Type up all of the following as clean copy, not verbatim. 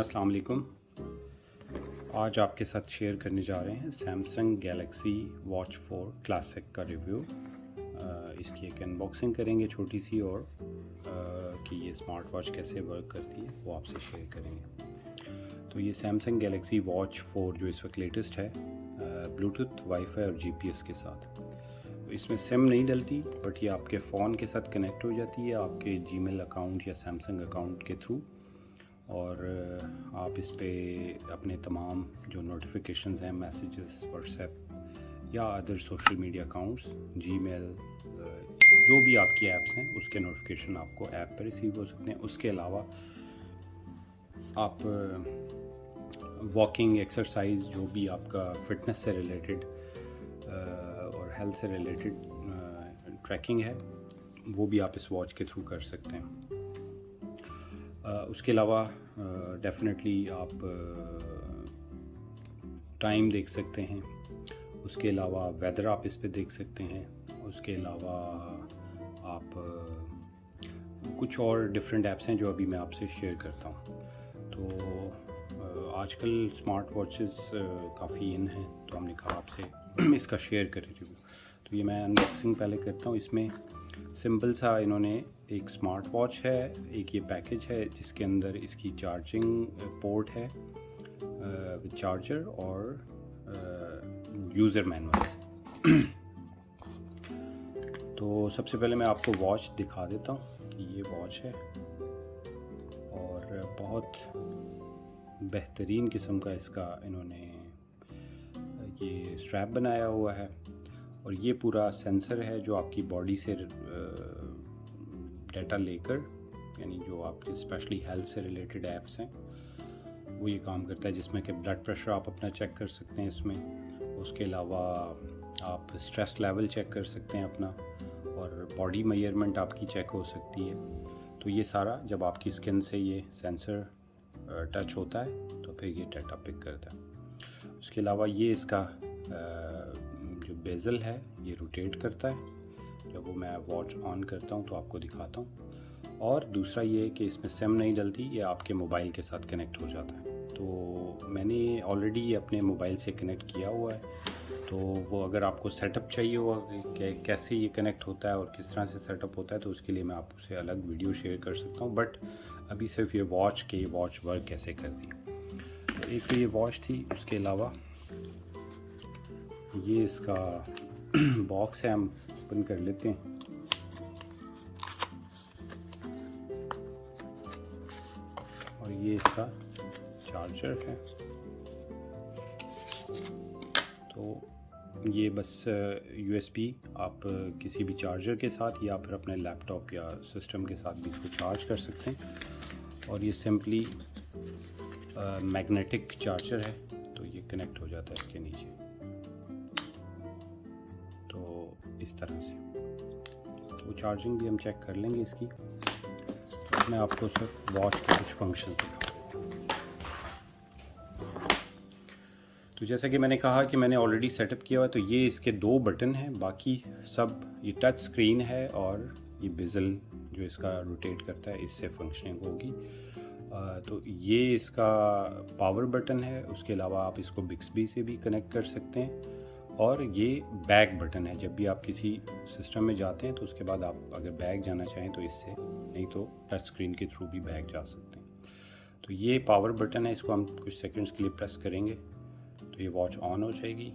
अस्सलाम वालेकुम। आज आपके साथ शेयर करने जा रहे हैं सैमसंग गैलेक्सी वॉच 4 क्लासिक का रिव्यू। इसकी एक अनबॉक्सिंग करेंगे छोटी सी और कि ये स्मार्ट वॉच कैसे वर्क करती है वो आपसे शेयर करेंगे। तो ये सैमसंग गैलेक्सी वॉच 4 जो इस वक्त लेटेस्ट है, ब्लूटूथ, वाईफाई और जीपीएस के साथ। तो इसमें सिम नहीं डलती, बट ये आपके फ़ोन के साथ कनेक्ट हो जाती है आपके जीमेल अकाउंट या सैमसंग अकाउंट के थ्रू, और आप इस पे अपने तमाम जो नोटिफिकेशंस हैं, मैसेजेस, व्हाट्सएप या other social media accounts, Gmail, जो भी आपकी ऐप्स हैं उसके नोटिफिकेशन आपको ऐप पर रिसीव हो सकते हैं। उसके अलावा आप वॉकिंग, एक्सरसाइज, जो भी आपका फिटनेस से रिलेटेड और हेल्थ से रिलेटेड ट्रैकिंग है वो भी आप इस वॉच के थ्रू कर सकते हैं। उसके अलावा डेफिनेटली आप टाइम देख सकते हैं। उसके अलावा वेदर आप इस पे देख सकते हैं। उसके अलावा आप कुछ और डिफरेंट ऐप्स हैं जो अभी मैं आपसे शेयर करता हूँ। तो आजकल स्मार्ट वॉचेस काफ़ी इन हैं, तो हमने कहा आपसे इसका शेयर करें रिव्यू। तो ये मैं अनबॉक्सिंग पहले करता हूँ। इसमें सिंपल सा इन्होंने एक स्मार्ट वॉच है, एक ये पैकेज है जिसके अंदर इसकी चार्जिंग पोर्ट है विद चार्जर और यूज़र मैनुअल। तो सबसे पहले मैं आपको वॉच दिखा देता हूँ कि ये वॉच है, और बहुत बेहतरीन किस्म का इसका इन्होंने ये स्ट्रैप बनाया हुआ है, और ये पूरा सेंसर है जो आपकी बॉडी से डाटा लेकर, यानी जो आपके स्पेशली हेल्थ से रिलेटेड ऐप्स हैं वो ये काम करता है, जिसमें कि ब्लड प्रेशर आप अपना चेक कर सकते हैं इसमें। उसके अलावा आप स्ट्रेस लेवल चेक कर सकते हैं अपना, और बॉडी मेजरमेंट आपकी चेक हो सकती है। तो ये सारा जब आपकी स्किन से ये सेंसर टच होता है तो फिर ये डाटा पिक करता है। उसके अलावा ये इसका जो बेजल है ये रोटेट करता है। जब वो मैं वॉच ऑन करता हूँ तो आपको दिखाता हूँ। और दूसरा ये कि इसमें सिम नहीं डलती, ये आपके मोबाइल के साथ कनेक्ट हो जाता है। तो मैंने ऑलरेडी ये अपने मोबाइल से कनेक्ट किया हुआ है, तो वो अगर आपको सेटअप चाहिए हुआ कि कैसे ये कनेक्ट होता है और किस तरह से सेटअप होता है, तो उसके लिए मैं आपसे अलग वीडियो शेयर कर सकता हूँ। बट अभी सिर्फ ये वॉच वर्क कैसे करती है। तो एक तो ये वॉच थी। उसके अलावा ये इसका बॉक्स है, हम ओपन कर लेते हैं। और ये इसका चार्जर है। तो ये बस USB आप किसी भी चार्जर के साथ या फिर अपने लैपटॉप या सिस्टम के साथ भी इसको चार्ज कर सकते हैं। और ये सिंपली मैग्नेटिक चार्जर है, तो ये कनेक्ट हो जाता है इसके नीचे। तो इस तरह से वो चार्जिंग भी हम चेक कर लेंगे इसकी। तो मैं आपको सिर्फ वॉच के कुछ फंक्शंस दिखा देता हूँ। तो जैसा कि मैंने कहा कि मैंने ऑलरेडी सेटअप किया हुआ है, तो ये इसके 2 बटन हैं, बाकी सब ये टच स्क्रीन है, और ये बेजल जो इसका रोटेट करता है इससे फंक्शनिंग होगी। तो ये इसका पावर बटन है। उसके अलावा आप इसको बिक्सबी से भी कनेक्ट कर सकते हैं। और ये बैक बटन है, जब भी आप किसी सिस्टम में जाते हैं तो उसके बाद आप अगर बैक जाना चाहें तो इससे, नहीं तो टच स्क्रीन के थ्रू भी बैक जा सकते हैं। तो ये पावर बटन है, इसको हम कुछ सेकंड्स के लिए प्रेस करेंगे तो ये वॉच ऑन हो जाएगी।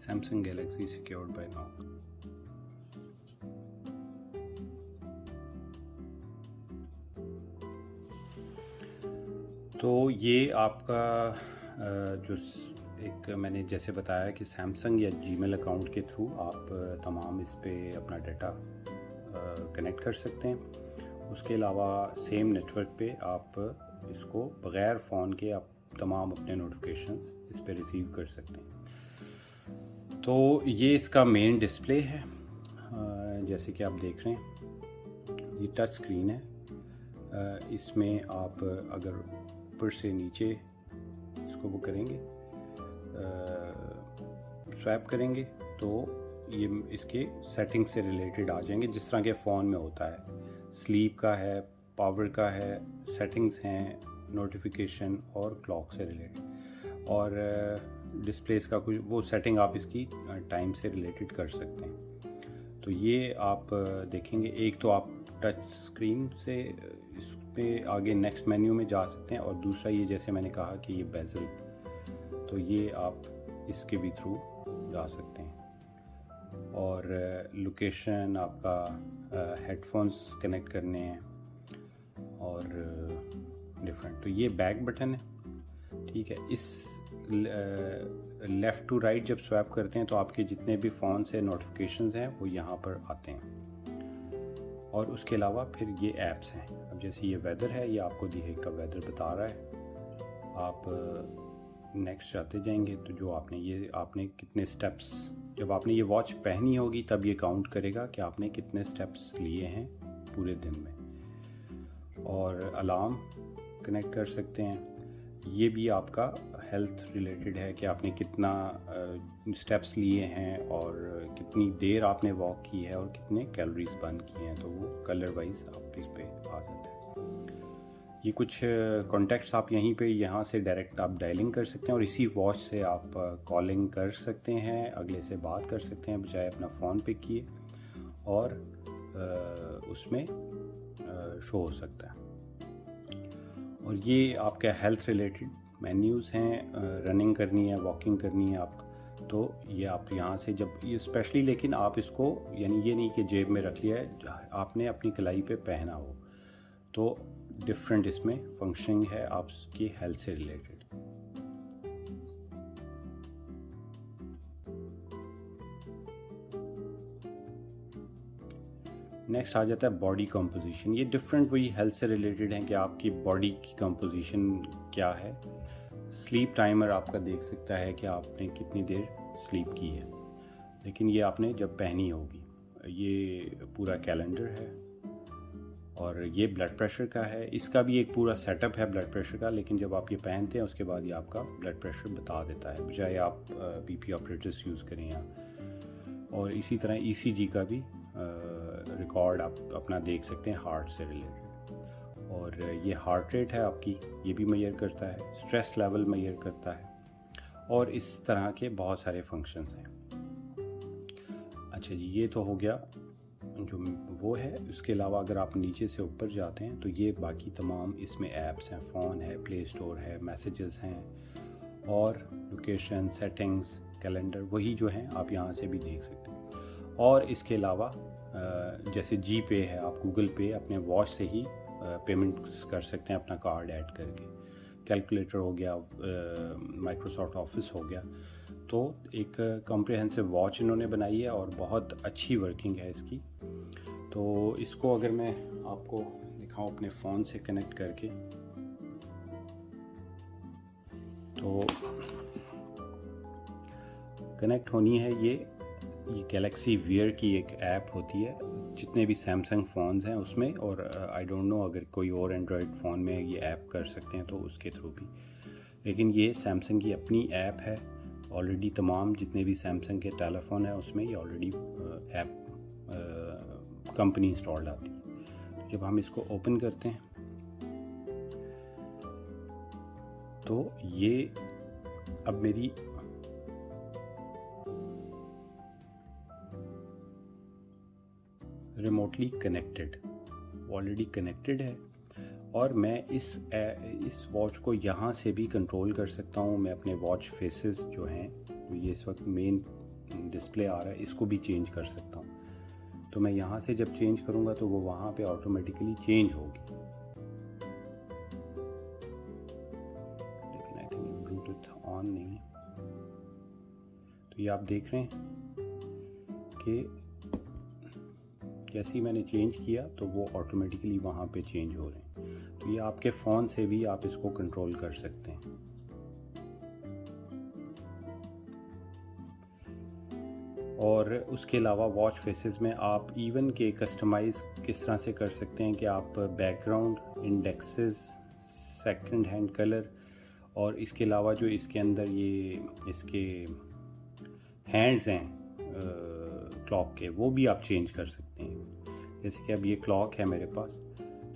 Samsung Galaxy secured by now. तो ये आपका जो एक मैंने जैसे बताया कि सैमसंग या जीमेल अकाउंट के थ्रू आप तमाम इस पे अपना डाटा कनेक्ट कर सकते हैं। उसके अलावा सेम नेटवर्क पे आप इसको बग़ैर फ़ोन के आप तमाम अपने नोटिफिकेशंस इस पे रिसीव कर सकते हैं। तो ये इसका मेन डिस्प्ले है। जैसे कि आप देख रहे हैं ये टच स्क्रीन है। इसमें आप अगर ऊपर से नीचे इसको वो करेंगे, स्वैप करेंगे, तो ये इसके सेटिंग से रिलेटेड आ जाएंगे जिस तरह के फ़ोन में होता है। स्लीप का है, पावर का है, सेटिंग्स हैं, नोटिफिकेशन और क्लॉक से रिलेटेड, और डिस्प्लेस का कुछ वो सेटिंग आप इसकी टाइम से रिलेटेड कर सकते हैं। तो ये आप देखेंगे, एक तो आप टच स्क्रीन से इस पे आगे नेक्स्ट मेन्यू में जा सकते हैं, और दूसरा ये जैसे मैंने कहा कि ये बेजल, तो ये आप इसके भी थ्रू जा सकते हैं। और लोकेशन, आपका हेडफोन्स कनेक्ट करने हैं और डिफरेंट। तो ये बैक बटन है, ठीक है। इस लेफ़्ट टू राइट जब स्वैप करते हैं तो आपके जितने भी फ़ोन से नोटिफिकेशंस हैं वो यहाँ पर आते हैं। और उसके अलावा फिर ये ऐप्स हैं। अब जैसे ये वेदर है, ये आपको दी का वेदर बता रहा है। आप नेक्स्ट जाते जाएंगे तो जो आपने कितने स्टेप्स, जब आपने ये वॉच पहनी होगी तब ये काउंट करेगा कि आपने कितने स्टेप्स लिए हैं पूरे दिन में। और अलार्म कनेक्ट कर सकते हैं। ये भी आपका हेल्थ रिलेटेड है कि आपने कितना स्टेप्स लिए हैं और कितनी देर आपने वॉक की है और कितने कैलोरीज बर्न किए हैं, तो वो कलर वाइज आप इस पे आ जाता है। ये कुछ कॉन्टैक्ट्स आप यहाँ से डायरेक्ट आप डायलिंग कर सकते हैं, और इसी वॉच से आप कॉलिंग कर सकते हैं, अगले से बात कर सकते हैं बजाय अपना फ़ोन पे किए, और उसमें शो हो सकता है। और ये आपका हेल्थ रिलेटेड मेन्यूज़ हैं, रनिंग करनी है, वॉकिंग करनी है आप, तो ये आप यहाँ से जब ये स्पेशली, लेकिन आप इसको यानी ये नहीं कि जेब में रख लिया है, आपने अपनी कलाई पे पहना हो, तो डिफरेंट इसमें फंक्शनिंग है आपकी हेल्थ से रिलेटेड। नेक्स्ट आ जाता है बॉडी कंपोजिशन। ये डिफरेंट वही हेल्थ से रिलेटेड है कि आपकी बॉडी की कंपोजिशन क्या है। स्लीप टाइमर आपका देख सकता है कि आपने कितनी देर स्लीप की है, लेकिन ये आपने जब पहनी होगी। ये पूरा कैलेंडर है, और ये ब्लड प्रेशर का है। इसका भी एक पूरा सेटअप है ब्लड प्रेशर का, लेकिन जब आप ये पहनते हैं उसके बाद ये आपका ब्लड प्रेशर बता देता है, बजाय आप बीपी ऑपरेटर्स यूज़ करें या। और इसी तरह ईसीजी का भी रिकॉर्ड आप अपना देख सकते हैं हार्ट से रिलेटेड। और ये हार्ट रेट है आपकी, ये भी मेजर करता है, स्ट्रेस लेवल मेजर करता है, और इस तरह के बहुत सारे फंक्शंस हैं। अच्छा जी, ये तो हो गया जो वो है। उसके अलावा अगर आप नीचे से ऊपर जाते हैं तो ये बाकी तमाम इसमें ऐप्स हैं, फ़ोन है, प्ले स्टोर है, मैसेजेस हैं, और लोकेशन, सेटिंग्स, कैलेंडर, वही जो हैं आप यहाँ से भी देख सकते हैं। और इसके अलावा जैसे जी पे है, आप गूगल पे अपने वॉच से ही पेमेंट कर सकते हैं अपना कार्ड ऐड करके। कैलकुलेटर हो गया, माइक्रोसॉफ्ट ऑफिस हो गया। तो एक कॉम्प्रिहेंसिव वॉच इन्होंने बनाई है और बहुत अच्छी वर्किंग है इसकी। तो इसको अगर मैं आपको दिखाऊं अपने फ़ोन से कनेक्ट करके, तो कनेक्ट होनी है ये गैलेक्सी वियर की एक ऐप होती है जितने भी सैमसंग फ़ोन्स हैं उसमें, और आई डोंट नो अगर कोई और एंड्रॉयड फ़ोन में ये ऐप कर सकते हैं तो उसके थ्रू भी, लेकिन ये सैमसंग की अपनी ऐप है। ऑलरेडी तमाम जितने भी सैमसंग के टेलीफोन हैं उसमें ये ऑलरेडी ऐप कंपनी इंस्टॉल्ड आती है। जब हम इसको ओपन करते हैं तो ये अब मेरी रिमोटली कनेक्टेड, ऑलरेडी कनेक्टेड है, और मैं इस वॉच को यहाँ से भी कंट्रोल कर सकता हूँ। मैं अपने वॉच फेसेस जो हैं, तो ये इस वक्त मेन डिस्प्ले आ रहा है, इसको भी चेंज कर सकता हूँ। तो मैं यहाँ से जब चेंज करूँगा तो वो वहाँ पे ऑटोमेटिकली चेंज होगी, लेकिन आई थिंक ब्लूटूथ ऑन नहीं है। तो ये आप देख रहे हैं कि जैसे ही मैंने चेंज किया तो वो ऑटोमेटिकली वहाँ पे चेंज हो रहे हैं। तो ये आपके फ़ोन से भी आप इसको कंट्रोल कर सकते हैं। और उसके अलावा वॉच फेसेस में आप इवन के कस्टमाइज़ किस तरह से कर सकते हैं कि आप background, indexes, second hand colour और इसके अलावा जो इसके अंदर ये इसके हैंड्स हैं क्लॉक के, वो भी आप चेंज कर सकते हैं। जैसे कि अब ये क्लॉक है मेरे पास,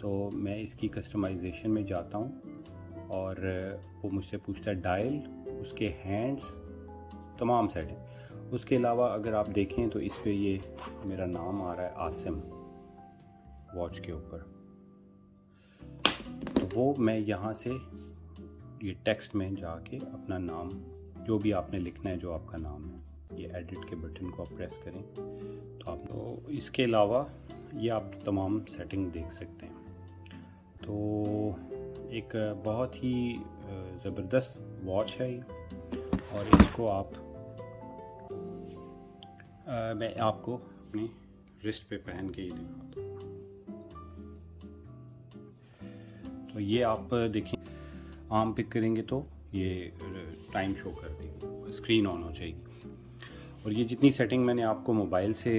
तो मैं इसकी कस्टमाइजेशन में जाता हूँ और वो मुझसे पूछता है डायल, उसके हैंड्स, तमाम सेटिंग। उसके अलावा अगर आप देखें तो इस पे ये मेरा नाम आ रहा है आसिम वॉच के ऊपर, तो वो मैं यहाँ से ये टेक्स्ट में जाके अपना नाम जो भी आपने लिखना है, जो आपका नाम है, ये एडिट के बटन को आप प्रेस करें तो आप, तो इसके अलावा ये आप तमाम सेटिंग देख सकते हैं। तो एक बहुत ही ज़बरदस्त वॉच है ये, और इसको आप मैं आपको अपनी रिस्ट पे पहन के ही दिखाता हूँ। तो ये आप देखें, आर्म पिक करेंगे तो ये टाइम शो कर देगी, स्क्रीन ऑन हो जाएगी। और ये जितनी सेटिंग मैंने आपको मोबाइल से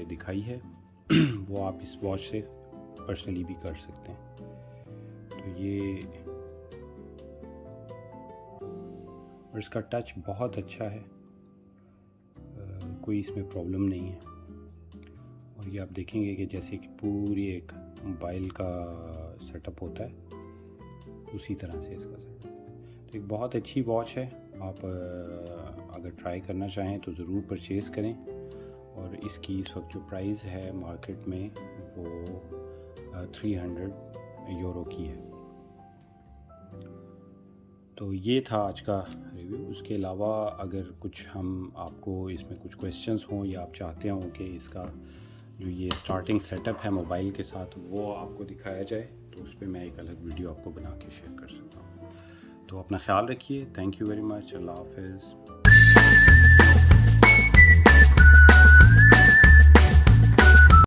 दिखाई है वो आप इस वॉच से पर्सनली भी कर सकते हैं। तो ये, और इसका टच बहुत अच्छा है, कोई इसमें प्रॉब्लम नहीं है। और ये आप देखेंगे कि जैसे कि पूरी एक मोबाइल का सेटअप होता है, उसी तरह से इसका सेटअप। तो एक बहुत अच्छी वॉच है, आप अगर ट्राई करना चाहें तो ज़रूर परचेज़ करें। और इसकी इस वक्त जो प्राइस है मार्केट में वो 300 यूरो की है। तो ये था आज का रिव्यू। उसके अलावा अगर कुछ हम आपको इसमें कुछ क्वेश्चंस हों या आप चाहते हो कि इसका जो ये स्टार्टिंग सेटअप है मोबाइल के साथ वो आपको दिखाया जाए, तो उस पर मैं एक अलग वीडियो आपको बना के शेयर कर सकता हूँ। तो अपना ख्याल रखिए। Thank you very much. अल्लाह हाफ़िज़।